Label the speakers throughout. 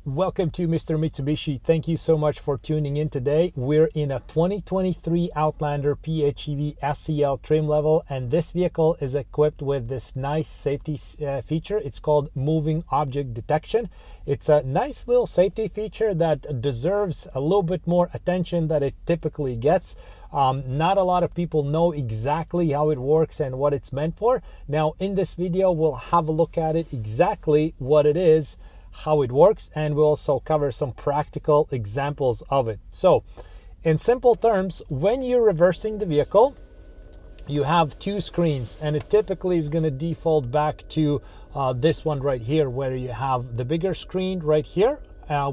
Speaker 1: Welcome to Mr. Mitsubishi. Thank you so much for tuning in today. We're in a 2023 Outlander PHEV SEL trim level, and this vehicle is equipped with this nice safety feature. It's called Moving Object Detection. It's a nice little safety feature that deserves a little bit more attention than it typically gets. Not a lot of people know exactly how it works and what it's meant for. Now, in this video, we'll have a look at it, exactly what it is, how it works, and we'll also cover some practical examples of it. So in simple terms, when you're reversing the vehicle, you have two screens, and it typically is going to default back to this one right here, where you have the bigger screen right here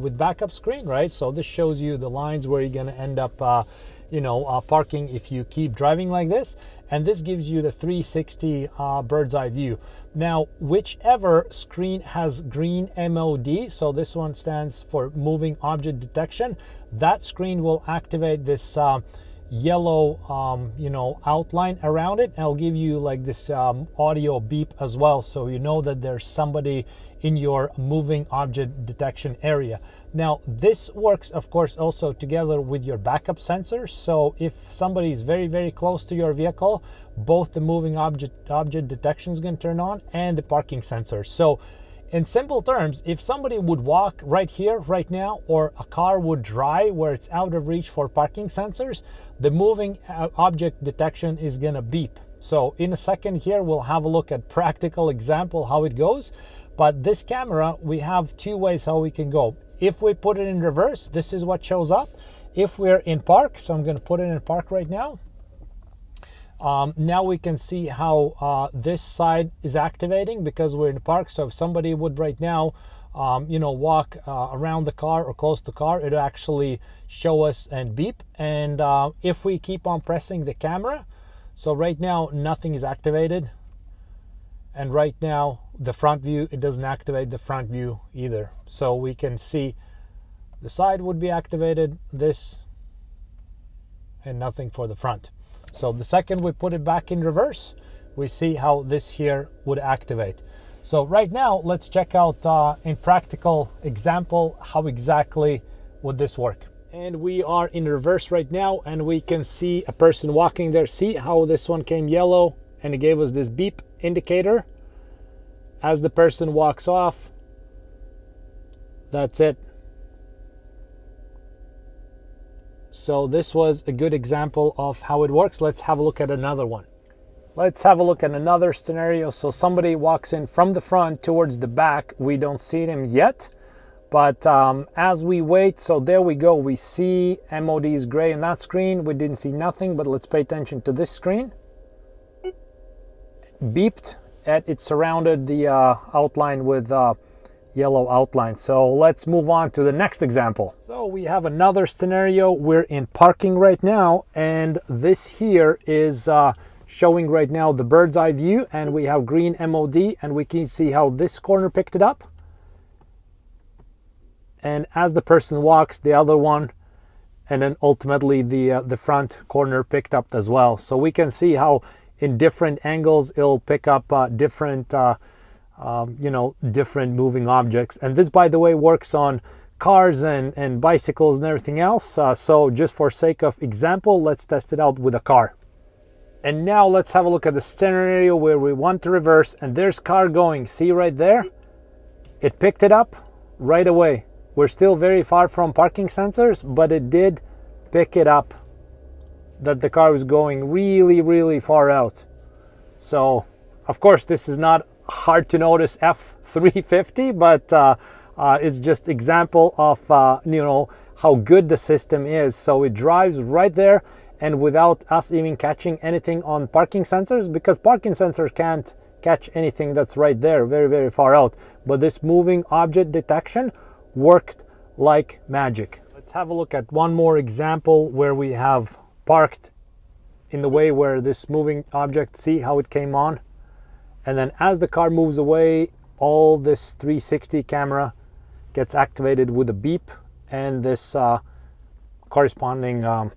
Speaker 1: with backup screen, right? So this shows you the lines where you're going to end up parking if you keep driving like this, and this gives you the 360 bird's eye view. Now, whichever screen has green MOD, so this one stands for Moving Object Detection, that screen will activate this yellow outline around it, and it'll give you like this audio beep as well, so you know that there's somebody in your moving object detection area. Now, this works of course also together with your backup sensors. So if somebody is very, very close to your vehicle, both the moving object detection is going to turn on and the parking sensor. So in simple terms, if somebody would walk right here, right now, or a car would drive where it's out of reach for parking sensors, the moving object detection is going to beep. So in a second here, we'll have a look at practical example how it goes. But this camera, we have two ways how we can go. If we put it in reverse, this is what shows up. If we're in park, so I'm going to put it in park right now. Now we can see how this side is activating because we're in park. So if somebody would right now, walk around the car or close to the car, it'll actually show us and beep. And if we keep on pressing the camera, so right now nothing is activated. And right now, the front view, it doesn't activate the front view either. So we can see the side would be activated, this, and nothing for the front. So the second we put it back in reverse, we see how this here would activate. So right now, let's check out in practical example, how exactly would this work. And we are in reverse right now, and we can see a person walking there. See how this one came yellow, and it gave us this beep indicator as the person walks off. That's it. So this was a good example of how it works. Let's have a look at another one. Let's have a look at another scenario. So somebody walks in from the front towards the back. We don't see them yet, but as we wait, so there we go. We see MOD is gray on that screen. We didn't see nothing, but let's pay attention to this screen. Beeped, and it surrounded the outline with yellow outline. So let's move on to the next example. So we have another scenario. We're in parking right now, and this here is showing right now the bird's eye view, and we have green MOD, and we can see how this corner picked it up. And as the person walks, the other one, and then ultimately the front corner picked up as well. So we can see how in different angles it'll pick up different different moving objects. And this, by the way, works on cars and bicycles and everything else. So just for sake of example, let's test it out with a car. And now let's have a look at the scenario where we want to reverse, and there's car going. See right there? It picked it up right away. We're still very far from parking sensors, but it did pick it up that the car was going really, really far out. So of course this is not hard to notice F350, but it's just example of how good the system is. So it drives right there, and without us even catching anything on parking sensors, because parking sensors can't catch anything that's right there, very, very far out. But this moving object detection worked like magic. Let's have a look at one more example where we have parked in the way where this moving object, see how it came on, and then as the car moves away, all this 360 camera gets activated with a beep, and this corresponding kind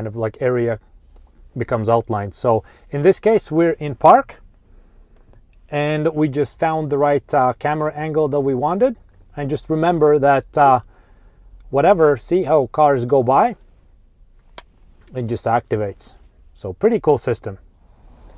Speaker 1: of like area becomes outlined. So in this case, we're in park, and we just found the right camera angle that we wanted. And just remember that whatever, see how cars go by, it just activates. So pretty cool system.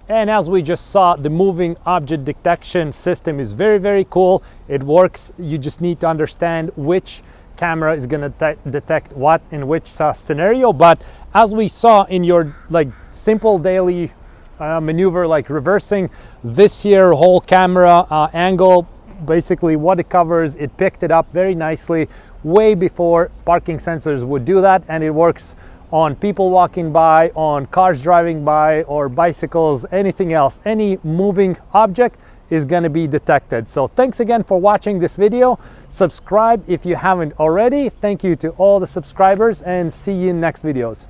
Speaker 1: And as we just saw, the moving object detection system is very, very cool. It works. You just need to understand which camera is going to detect what in which scenario. But as we saw in your like simple daily maneuver, like reversing, this here whole camera angle, basically what it covers, it picked it up very nicely way before parking sensors would do that, and it works on people walking by, on cars driving by, or bicycles, anything else. Any moving object is going to be detected. So thanks again for watching this video. Subscribe if you haven't already. Thank you to all the subscribers, and see you in next videos.